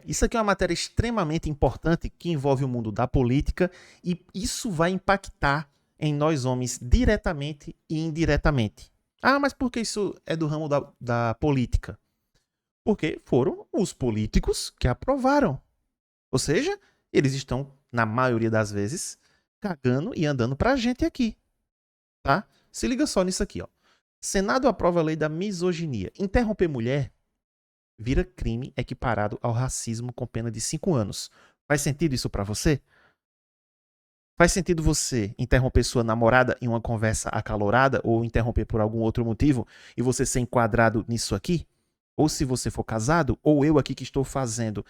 Isso aqui é uma matéria extremamente importante que envolve o mundo da política e isso vai impactar em nós homens diretamente e indiretamente. Ah, mas por que isso é do ramo da política? Porque foram os políticos que aprovaram. Ou seja, eles estão, na maioria das vezes, cagando e andando pra gente aqui. Tá? Se liga só nisso aqui, ó. Senado aprova a lei da misoginia. Interromper mulher vira crime equiparado ao racismo com pena de 5 anos. Faz sentido isso pra você? Faz sentido você interromper sua namorada em uma conversa acalorada ou interromper por algum outro motivo e você ser enquadrado nisso aqui? Ou se você for casado, ou eu aqui que estou fazendo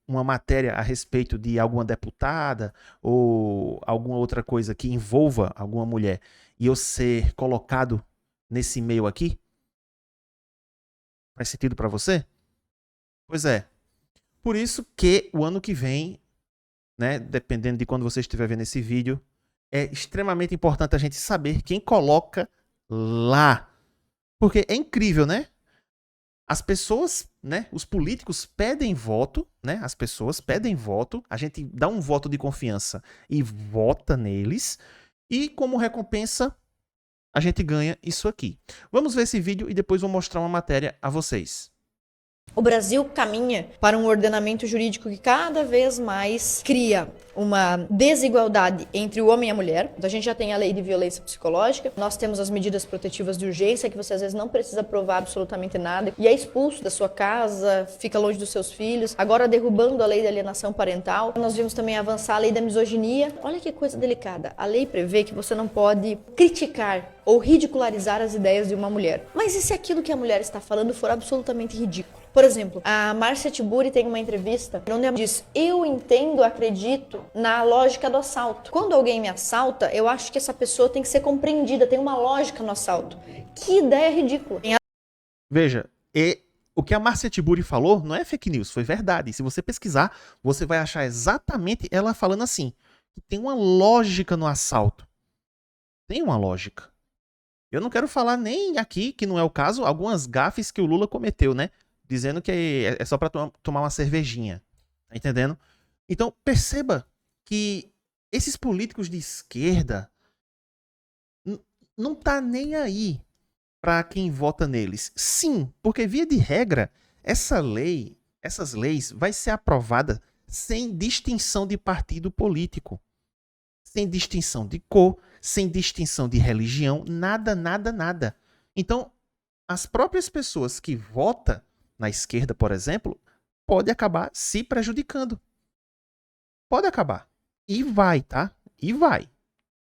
uma matéria a respeito de alguma deputada ou alguma outra coisa que envolva alguma mulher e eu ser colocado nesse meio aqui? Faz sentido para você? Pois é. Por isso que o ano que vem, né, dependendo de quando você estiver vendo esse vídeo, é extremamente importante a gente saber quem coloca lá. Porque é incrível, né? As pessoas, né, os políticos pedem voto, né? As pessoas pedem voto, a gente dá um voto de confiança e vota neles, e como recompensa, a gente ganha isso aqui. Vamos ver esse vídeo e depois vou mostrar uma matéria a vocês. O Brasil caminha para um ordenamento jurídico que cada vez mais cria uma desigualdade entre o homem e a mulher. Então, a gente já tem a lei de violência psicológica, nós temos as medidas protetivas de urgência, que você às vezes não precisa provar absolutamente nada e é expulso da sua casa, fica longe dos seus filhos. Agora derrubando a lei de alienação parental, nós vimos também avançar a lei da misoginia. Olha que coisa delicada, a lei prevê que você não pode criticar ou ridicularizar as ideias de uma mulher. Mas e se aquilo que a mulher está falando for absolutamente ridículo? Por exemplo, a Márcia Tiburi tem uma entrevista onde ela diz: eu entendo, acredito na lógica do assalto. Quando alguém me assalta, eu acho que essa pessoa tem que ser compreendida, tem uma lógica no assalto. Que ideia ridícula. Veja, o que a Márcia Tiburi falou não é fake news, foi verdade. Se você pesquisar, você vai achar exatamente ela falando assim, que tem uma lógica no assalto. Tem uma lógica. Eu não quero falar nem aqui, que não é o caso, algumas gafes que o Lula cometeu, né? Dizendo que é só para tomar uma cervejinha. Tá entendendo? Então, perceba que esses políticos de esquerda não tá nem aí para quem vota neles. Sim, porque via de regra, essas leis vai ser aprovada sem distinção de partido político. Sem distinção de cor, sem distinção de religião, nada, nada, nada. Então, as próprias pessoas que votam na esquerda, por exemplo, pode acabar se prejudicando. Pode acabar. E vai, tá? E vai.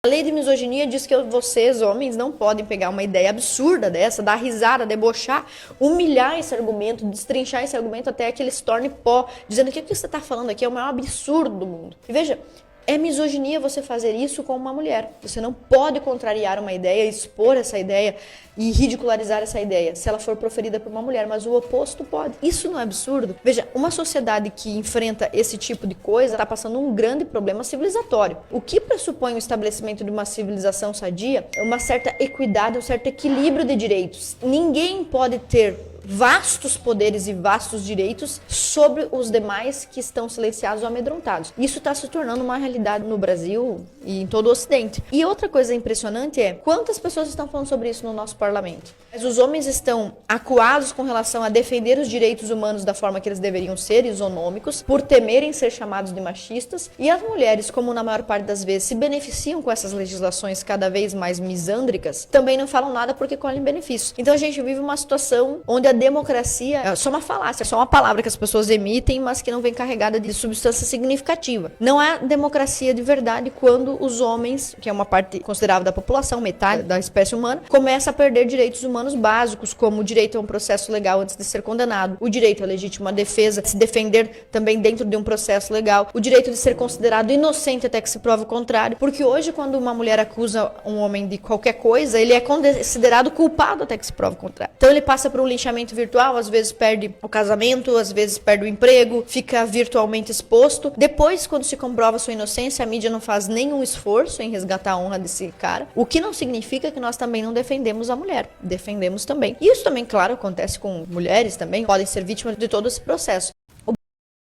A lei de misoginia diz que vocês, homens, não podem pegar uma ideia absurda dessa, dar risada, debochar, humilhar esse argumento, destrinchar esse argumento até que ele se torne pó, dizendo que o que você está falando aqui é o maior absurdo do mundo. E veja, é misoginia você fazer isso com uma mulher. Você não pode contrariar uma ideia, expor essa ideia e ridicularizar essa ideia se ela for proferida por uma mulher, mas o oposto pode. Isso não é absurdo? Veja, uma sociedade que enfrenta esse tipo de coisa está passando um grande problema civilizatório. O que pressupõe o estabelecimento de uma civilização sadia é uma certa equidade, um certo equilíbrio de direitos. Ninguém pode ter vastos poderes e vastos direitos sobre os demais que estão silenciados ou amedrontados. Isso está se tornando uma realidade no Brasil e em todo o Ocidente. E outra coisa impressionante é quantas pessoas estão falando sobre isso no nosso parlamento. Mas os homens estão acuados com relação a defender os direitos humanos da forma que eles deveriam ser, isonômicos, por temerem ser chamados de machistas, e as mulheres, como na maior parte das vezes se beneficiam com essas legislações cada vez mais misândricas, também não falam nada porque colhem benefícios. Então a gente vive uma situação onde a democracia é só uma falácia, é só uma palavra que as pessoas emitem, mas que não vem carregada de substância significativa. Não há democracia de verdade quando os homens, que é uma parte considerável da população, metade da espécie humana, começa a perder direitos humanos básicos, como o direito a um processo legal antes de ser condenado, o direito à legítima defesa, se defender também dentro de um processo legal, o direito de ser considerado inocente até que se prove o contrário, porque hoje quando uma mulher acusa um homem de qualquer coisa, ele é considerado culpado até que se prove o contrário. Então ele passa por um linchamento relacionamento virtual, às vezes perde o casamento, às vezes perde o emprego, fica virtualmente exposto. Depois, quando se comprova sua inocência, a mídia não faz nenhum esforço em resgatar a honra desse cara, o que não significa que nós também não defendemos a mulher, defendemos também. Isso também, claro, acontece com mulheres também, podem ser vítimas de todo esse processo.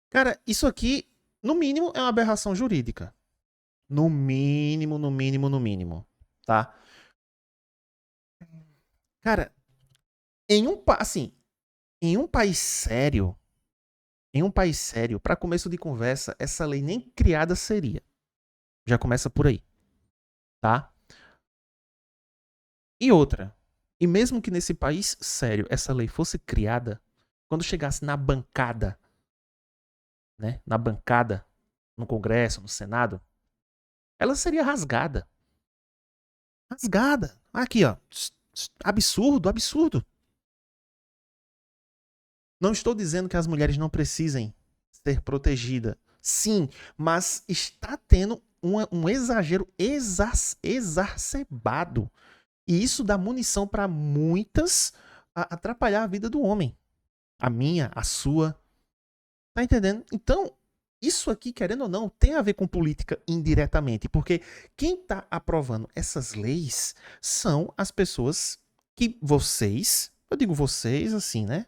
Cara, isso aqui, no mínimo, é uma aberração jurídica. No mínimo, no mínimo, no mínimo, tá? Cara, em um país sério, para começo de conversa, essa lei nem criada seria. Já começa por aí, tá? E outra, e mesmo que nesse país sério essa lei fosse criada, quando chegasse na bancada, né, no Congresso, no Senado, ela seria rasgada. Rasgada. Aqui, ó. Absurdo, absurdo. Não estou dizendo que as mulheres não precisem ser protegidas. Sim, mas está tendo um exagero exacerbado. E isso dá munição para muitas atrapalhar a vida do homem. A minha, a sua. Tá entendendo? Então, isso aqui, querendo ou não, tem a ver com política indiretamente. Porque quem está aprovando essas leis são as pessoas que vocês, eu digo vocês assim, né?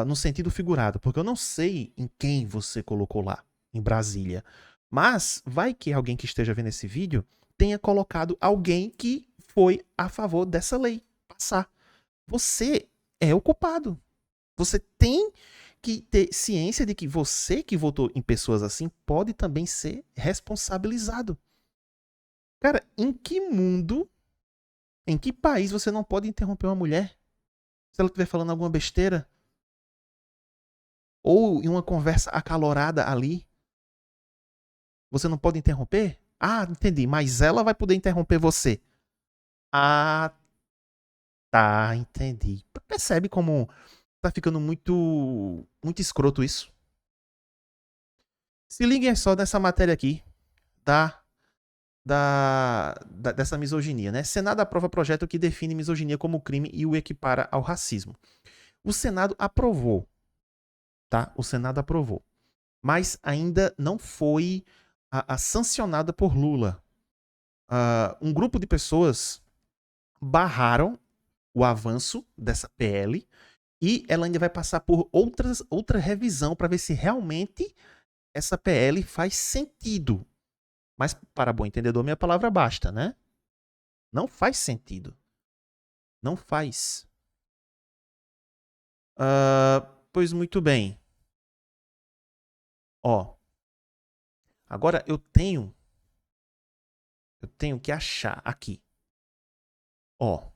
No sentido figurado, porque eu não sei em quem você colocou lá, em Brasília. Mas vai que alguém que esteja vendo esse vídeo tenha colocado alguém que foi a favor dessa lei passar. Você é o culpado. Você tem que ter ciência de que você que votou em pessoas assim pode também ser responsabilizado. Cara, em que mundo, em que país você não pode interromper uma mulher se ela estiver falando alguma besteira? Ou em uma conversa acalorada ali, você não pode interromper? Ah, entendi, mas ela vai poder interromper você. Ah, tá, entendi. Percebe como tá ficando muito escroto isso? Se liguem só nessa matéria aqui, tá? Dessa misoginia, né? Senado aprova projeto que define misoginia como crime e o equipara ao racismo. O Senado aprovou, tá? O Senado aprovou. Mas ainda não foi sancionada por Lula. Um grupo de pessoas barraram o avanço dessa PL e ela ainda vai passar por outra revisão para ver se realmente essa PL faz sentido. Mas, para bom entendedor, minha palavra basta, né? Não faz sentido. Não faz. Pois muito bem. Ó. Agora eu tenho que achar aqui. Ó.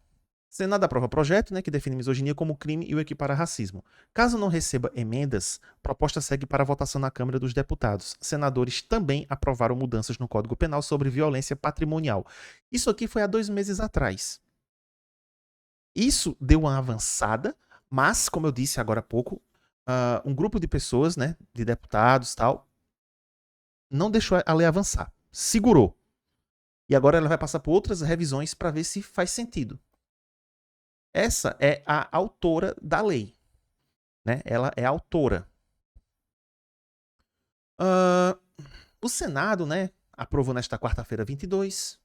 Senado aprova projeto, né, que define misoginia como crime e o equipara a racismo. Caso não receba emendas, proposta segue para votação na Câmara dos Deputados. Senadores também aprovaram mudanças no Código Penal sobre violência patrimonial. Isso aqui foi há 2 meses atrás. Isso deu uma avançada, mas, como eu disse agora há pouco, um grupo de pessoas, né, de deputados e tal, não deixou a lei avançar. Segurou. E agora ela vai passar por outras revisões para ver se faz sentido. Essa é a autora da lei. Né? Ela é a autora. O Senado, né, aprovou nesta quarta-feira 22,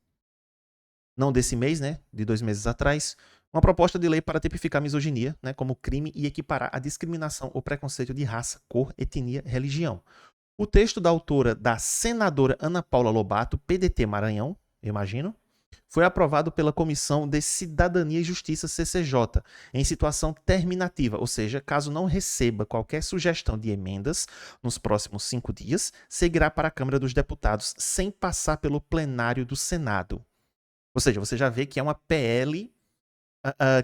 não desse mês, né, de 2 meses atrás, uma proposta de lei para tipificar a misoginia, né, como crime e equiparar a discriminação ou preconceito de raça, cor, etnia, religião. O texto da autora, da senadora Ana Paula Lobato, PDT Maranhão, eu imagino, foi aprovado pela Comissão de Cidadania e Justiça, CCJ, em situação terminativa, ou seja, caso não receba qualquer sugestão de emendas nos próximos 5 dias, seguirá para a Câmara dos Deputados sem passar pelo plenário do Senado. Ou seja, você já vê que é uma PL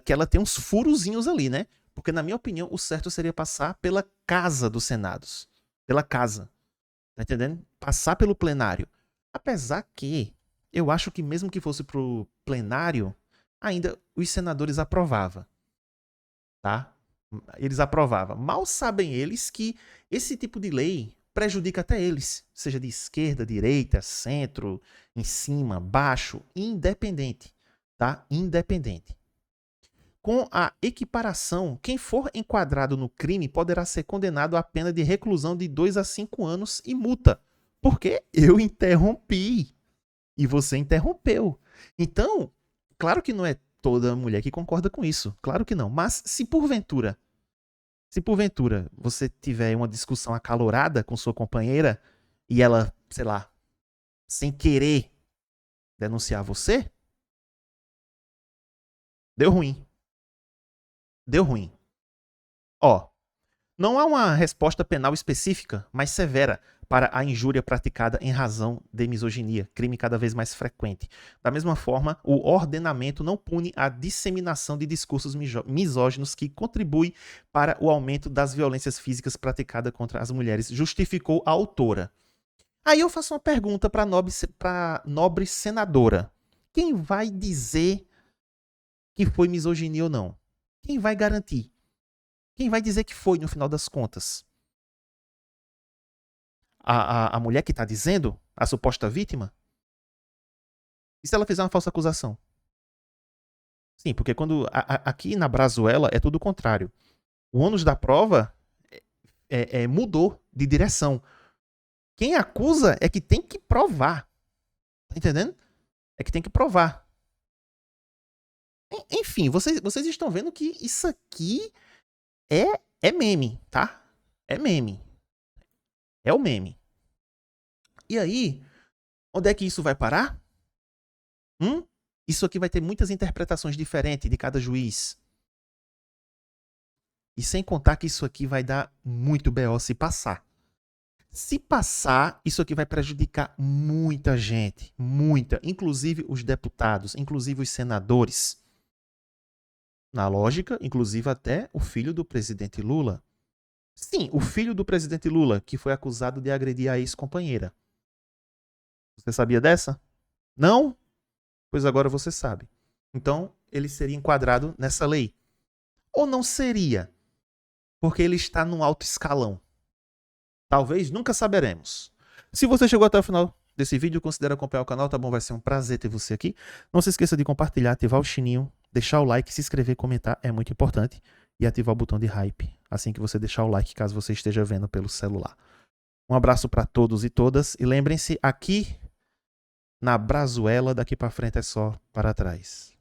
que ela tem uns furozinhos ali, né? Porque, na minha opinião, o certo seria passar pela Casa dos Senados. Pela Casa. Tá entendendo? Passar pelo plenário. Apesar que eu acho que mesmo que fosse pro plenário, ainda os senadores aprovavam. Tá? Eles aprovavam. Mal sabem eles que esse tipo de lei prejudica até eles. Seja de esquerda, direita, centro, em cima, baixo, independente. Tá? Independente. Com a equiparação, quem for enquadrado no crime poderá ser condenado à pena de reclusão de 2 a 5 anos e multa. Porque eu interrompi e você interrompeu. Então, claro que não é toda mulher que concorda com isso. Claro que não. Mas se porventura você tiver uma discussão acalorada com sua companheira e ela, sei lá, sem querer denunciar você, deu ruim. Deu ruim. Ó, não há uma resposta penal específica, mas severa, para a injúria praticada em razão de misoginia, crime cada vez mais frequente. Da mesma forma, o ordenamento não pune a disseminação de discursos misóginos que contribui para o aumento das violências físicas praticadas contra as mulheres, justificou a autora. Aí eu faço uma pergunta para a nobre senadora. Quem vai dizer que foi misoginia ou não? Quem vai garantir? Quem vai dizer que foi no final das contas? A mulher que está dizendo? A suposta vítima? E se ela fizer uma falsa acusação? Sim, porque quando aqui na Brazuela é tudo o contrário. O ônus da prova mudou de direção. Quem acusa é que tem que provar. Tá entendendo? É que tem que provar. Enfim, vocês estão vendo que isso aqui é meme, tá? É meme. É o meme. E aí, onde é que isso vai parar? Isso aqui vai ter muitas interpretações diferentes de cada juiz. E sem contar que isso aqui vai dar muito BO se passar. Se passar, isso aqui vai prejudicar muita gente. Muita. Inclusive os deputados, inclusive os senadores. Na lógica, inclusive até o filho do presidente Lula. Sim, o filho do presidente Lula, que foi acusado de agredir a ex-companheira. Você sabia dessa? Não? Pois agora você sabe. Então, ele seria enquadrado nessa lei. Ou não seria? Porque ele está num alto escalão. Talvez, nunca saberemos. Se você chegou até o final desse vídeo, considere acompanhar o canal, tá bom? Vai ser um prazer ter você aqui. Não se esqueça de compartilhar, ativar o sininho, deixar o like, se inscrever, comentar, é muito importante. E ativar o botão de hype, assim que você deixar o like, caso você esteja vendo pelo celular. Um abraço para todos e todas. E lembrem-se, aqui na Brazuela, daqui para frente é só para trás.